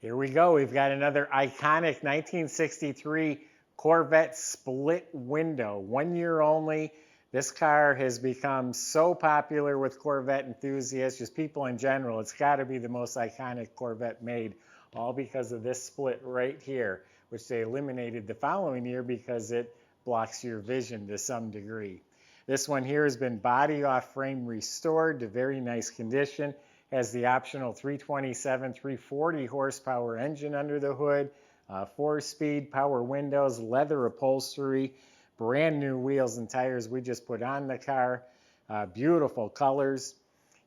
Here we go. We've got another iconic 1963 Corvette split window. 1 year only. This car has become so popular with Corvette enthusiasts, just people in general. It's got to be the most iconic Corvette made, all because of this split right here, which they eliminated the following year because it blocks your vision to some degree. This one here has been body off frame restored to very nice condition. Has the optional 327, 340 horsepower engine under the hood, 4-speed power windows, leather upholstery, brand new wheels and tires we just put on the car, beautiful colors.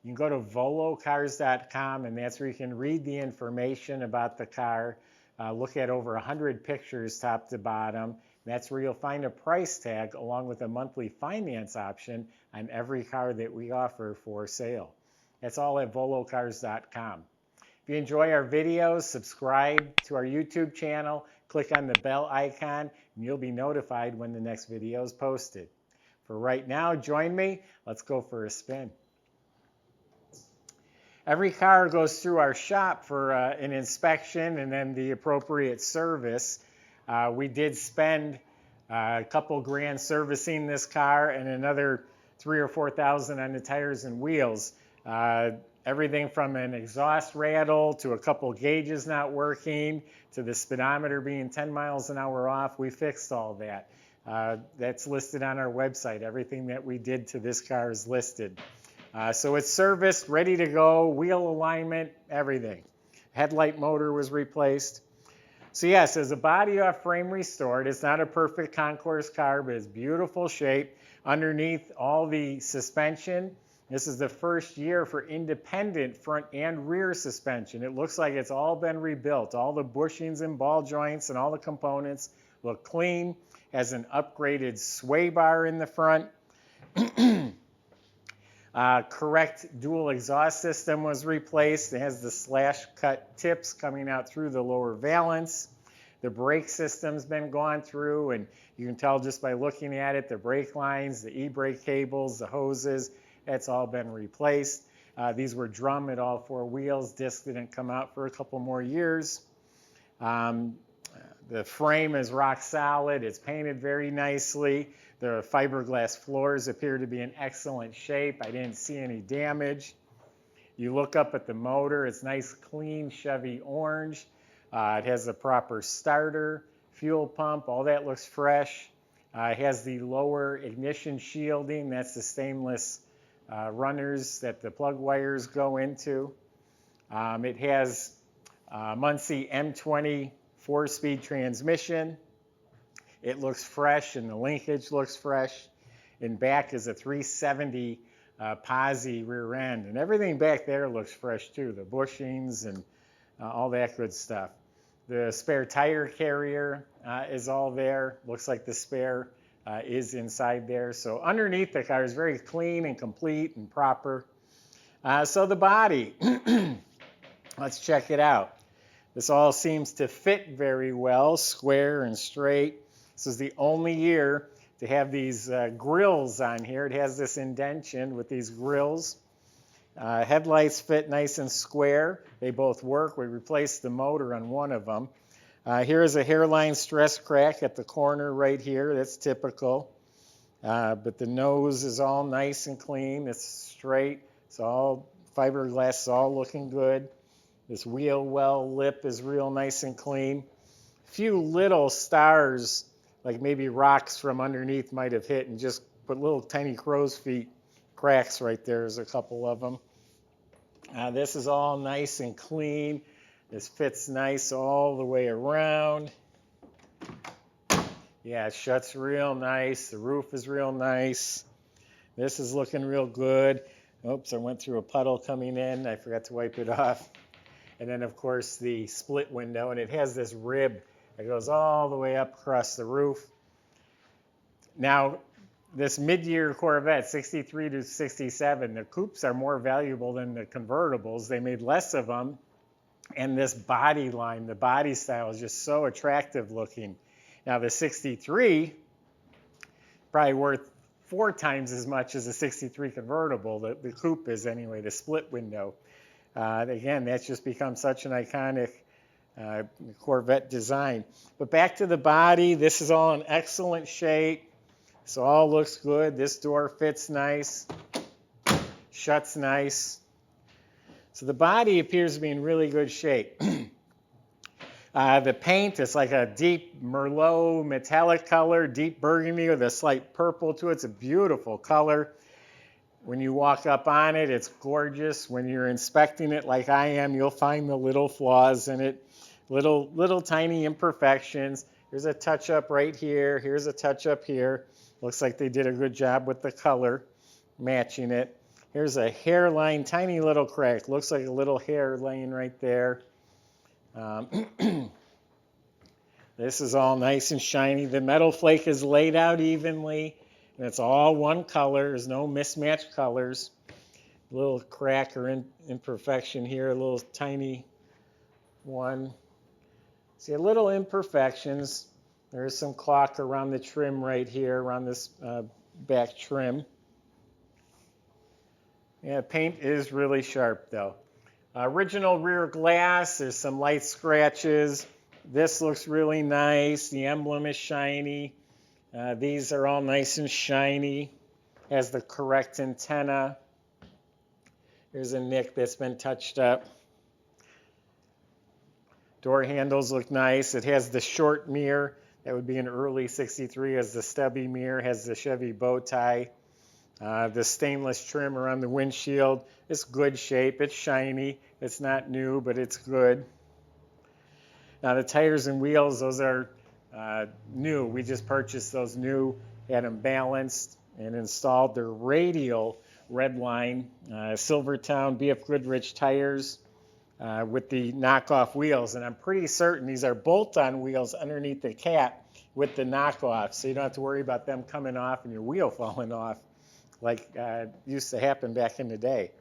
You can go to volocars.com, and that's where you can read the information about the car, look at over 100 pictures top to bottom. That's where you'll find a price tag along with a monthly finance option on every car that we offer for sale. That's all at volocars.com. If you enjoy our videos, subscribe to our YouTube channel, click on the bell icon, and you'll be notified when the next video is posted. For right now, join me. Let's go for a spin. Every car goes through our shop for an inspection and then the appropriate service. We did spend a couple grand servicing this car and another $3,000 or $4,000 on the tires and wheels. Everything from an exhaust rattle to a couple gauges not working to the speedometer being 10 miles an hour off. We fixed all that. That's listed on our website. Everything that we did to this car is listed. So it's serviced, ready to go, wheel alignment, everything. Headlight motor was replaced. So yes, as a body off frame restored, it's not a perfect concourse car, but it's beautiful shape. Underneath all the suspension, this is the first year for independent front and rear suspension. It looks like it's all been rebuilt. All the bushings and ball joints and all the components look clean. Has an upgraded sway bar in the front. Correct dual exhaust system was replaced. It has the slash cut tips coming out through the lower valance. The brake system's been gone through, and you can tell just by looking at it, the brake lines, the e-brake cables, the hoses, that's all been replaced. These were drum at all four wheels. Discs didn't come out for a couple more years. The frame is rock solid. It's painted very nicely. The fiberglass floors appear to be in excellent shape. I didn't see any damage. You look up at the motor. It's nice, clean Chevy orange. It has the proper starter, fuel pump. All that looks fresh. It has the lower ignition shielding. That's the stainless runners that the plug wires go into. It has Muncie M20 4-speed transmission. It looks fresh and the linkage looks fresh. In back is a 370 posi rear end, and everything back there looks fresh too, the bushings and all that good stuff. The spare tire carrier is all there. Looks like the spare is inside there. So underneath the car is very clean and complete and proper. So the body, let's check it out. This all seems to fit very well, square and straight. This is the only year to have these grills on here. It has this indention with these grills. Headlights fit nice and square. They both work. We replaced the motor on one of them. Here is a hairline stress crack at the corner right here. That's typical. But the nose is all nice and clean. It's straight. It's all fiberglass. It's all looking good. This wheel well lip is real nice and clean. A few little stars, like maybe rocks from underneath might have hit and just put little tiny crow's feet cracks right there. There's a couple of them. This is all nice and clean. This fits nice all the way around. Yeah, it shuts real nice. The roof is real nice. This is looking real good. Oops, I went through a puddle coming in. I forgot to wipe it off. And then, of course, the split window. And it has this rib that goes all the way up across the roof. Now, this mid-year Corvette, 63 to 67, the coupes are more valuable than the convertibles. They made less of them. And this body line, the body style is just so attractive looking. Now, the 63, probably worth 4 times as much as a 63 convertible. The coupe is anyway, the split window. Again, that's just become such an iconic Corvette design. But back to the body, this is all in excellent shape. So all looks good. This door fits nice, shuts nice. So the body appears to be in really good shape. The paint is like a deep Merlot metallic color, deep burgundy with a slight purple to it. It's a beautiful color. When you walk up on it, it's gorgeous. When you're inspecting it like I am, you'll find the little flaws in it, little tiny imperfections. Here's a touch-up right here. Here's a touch-up here. Looks like they did a good job with the color, matching it. Here's a hairline, tiny little crack. Looks like a little hair laying right there. This is all nice and shiny. The metal flake is laid out evenly, and it's all one color. There's no mismatched colors. A little crack or imperfection here, a little tiny one. See, a little imperfections. There is some clock around the trim right here, around this back trim. Yeah, paint is really sharp, though. Original rear glass, there's some light scratches. This looks really nice. The emblem is shiny. These are all nice and shiny. Has the correct antenna. Here's a nick that's been touched up. Door handles look nice. It has the short mirror. That would be an early 63. Has the stubby mirror. Has the Chevy bow tie. The stainless trim around the windshield. It's good shape. It's shiny. It's not new, but it's good. Now the tires and wheels, those are new. We just purchased those new, had them balanced and installed. They're radial redline Silvertown BF Goodrich tires with the knockoff wheels. And I'm pretty certain these are bolt-on wheels underneath the cap with the knockoff, so you don't have to worry about them coming off and your wheel falling off like used to happen back in the day.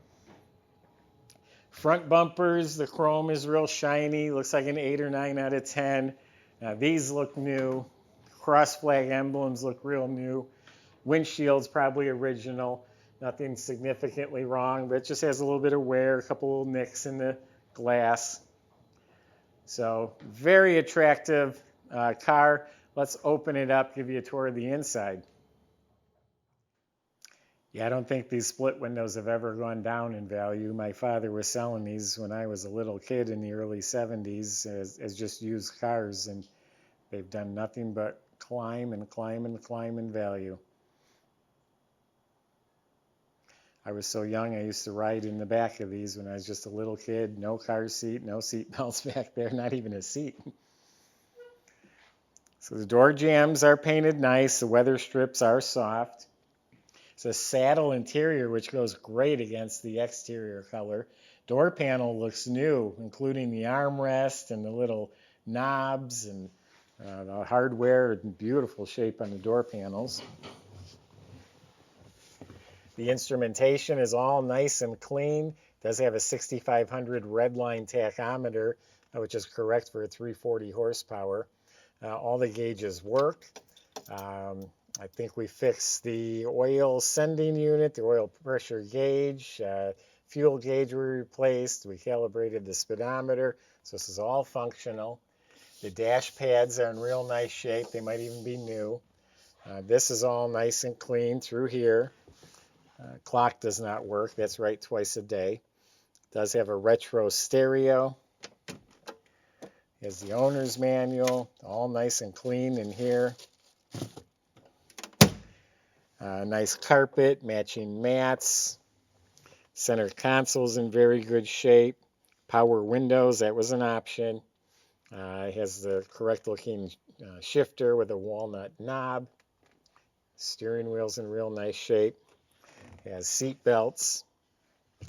Front bumpers, the chrome is real shiny. Looks like an 8 or 9 out of 10. These look new. Cross flag emblems look real new. Windshield's probably original. Nothing significantly wrong, but it just has a little bit of wear, a couple little nicks in the glass. So very attractive car. Let's open it up, give you a tour of the inside. Yeah, I don't think these split windows have ever gone down in value. My father was selling these when I was a little kid in the early 70s as just used cars, and they've done nothing but climb and climb and climb in value. I was so young, I used to ride in the back of these when I was just a little kid. No car seat, no seat belts back there, not even a seat. So the door jambs are painted nice. The weather strips are soft. It's a saddle interior, which goes great against the exterior color. Door panel looks new, including the armrest and the little knobs and the hardware in beautiful shape on the door panels. The instrumentation is all nice and clean. It does have a 6500 redline tachometer, which is correct for a 340 horsepower. All the gauges work. I think we fixed the oil sending unit, the oil pressure gauge, fuel gauge we replaced. We calibrated the speedometer, so this is all functional. The dash pads are in real nice shape. They might even be new. This is all nice and clean through here. Clock does not work. That's right, twice a day. It does have a retro stereo. Here's the owner's manual, all nice and clean in here. Nice carpet, matching mats. Center console's in very good shape. Power windows, that was an option. It has the correct looking shifter with a walnut knob. Steering wheel's in real nice shape. It has seat belts.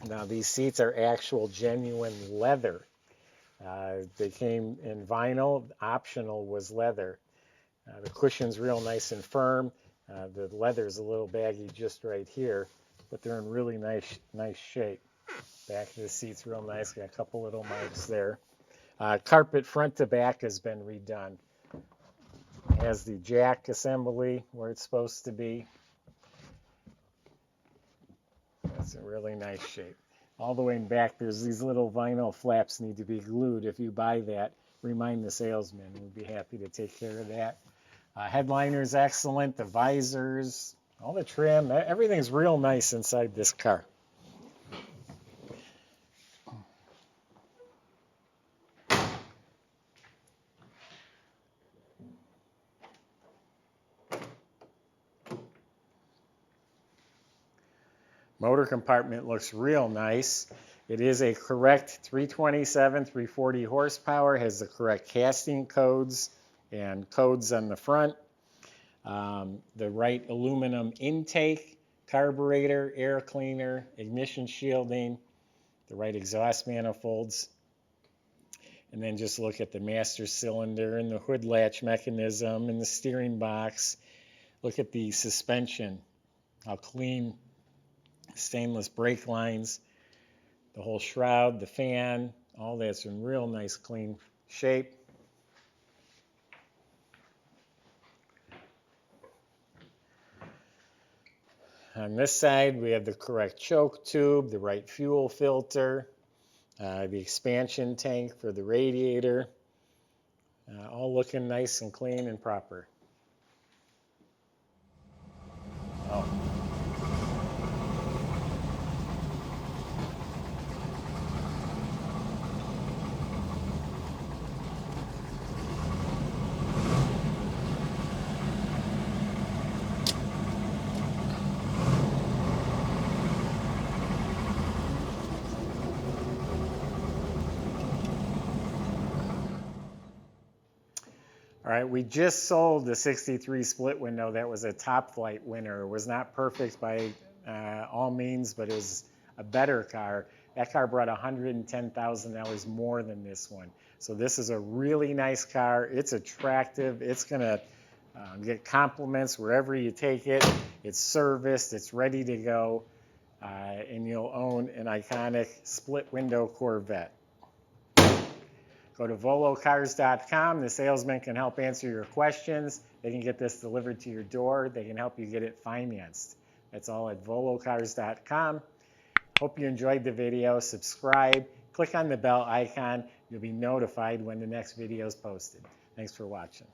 Now these seats are actual genuine leather. They came in vinyl. Optional was leather. The cushion's real nice and firm. The leather's a little baggy just right here, but they're in really nice shape. Back of the seat's real nice. Got a couple little marks there. Carpet front to back has been redone. It has the jack assembly where it's supposed to be. That's in really nice shape. All the way in back, there's these little vinyl flaps need to be glued. If you buy that, remind the salesman. We'd be happy to take care of that. Headliner's excellent, the visors, all the trim, everything's real nice inside this car. Motor compartment looks real nice. It is a correct 327, 340 horsepower, has the correct casting codes and codes on the front. The right aluminum intake, carburetor, air cleaner, ignition shielding, the right exhaust manifolds. And then just look at the master cylinder and the hood latch mechanism and the steering box. Look at the suspension, how clean, stainless brake lines, the whole shroud, the fan, all that's in real nice clean shape. On this side, we have the correct choke tube, the right fuel filter, the expansion tank for the radiator, all looking nice and clean and proper. Oh. All right, we just sold the 63 split window. That was a top flight winner. It was not perfect by all means, but it was a better car. That car brought $110,000 more than this one. So this is a really nice car. It's attractive. It's going to get compliments wherever you take it. It's serviced. It's ready to go. And you'll own an iconic split window Corvette. Go to volocars.com. The salesman can help answer your questions. They can get this delivered to your door. They can help you get it financed. That's all at volocars.com. Hope you enjoyed the video. Subscribe. Click on the bell icon. You'll be notified when the next video is posted. Thanks for watching.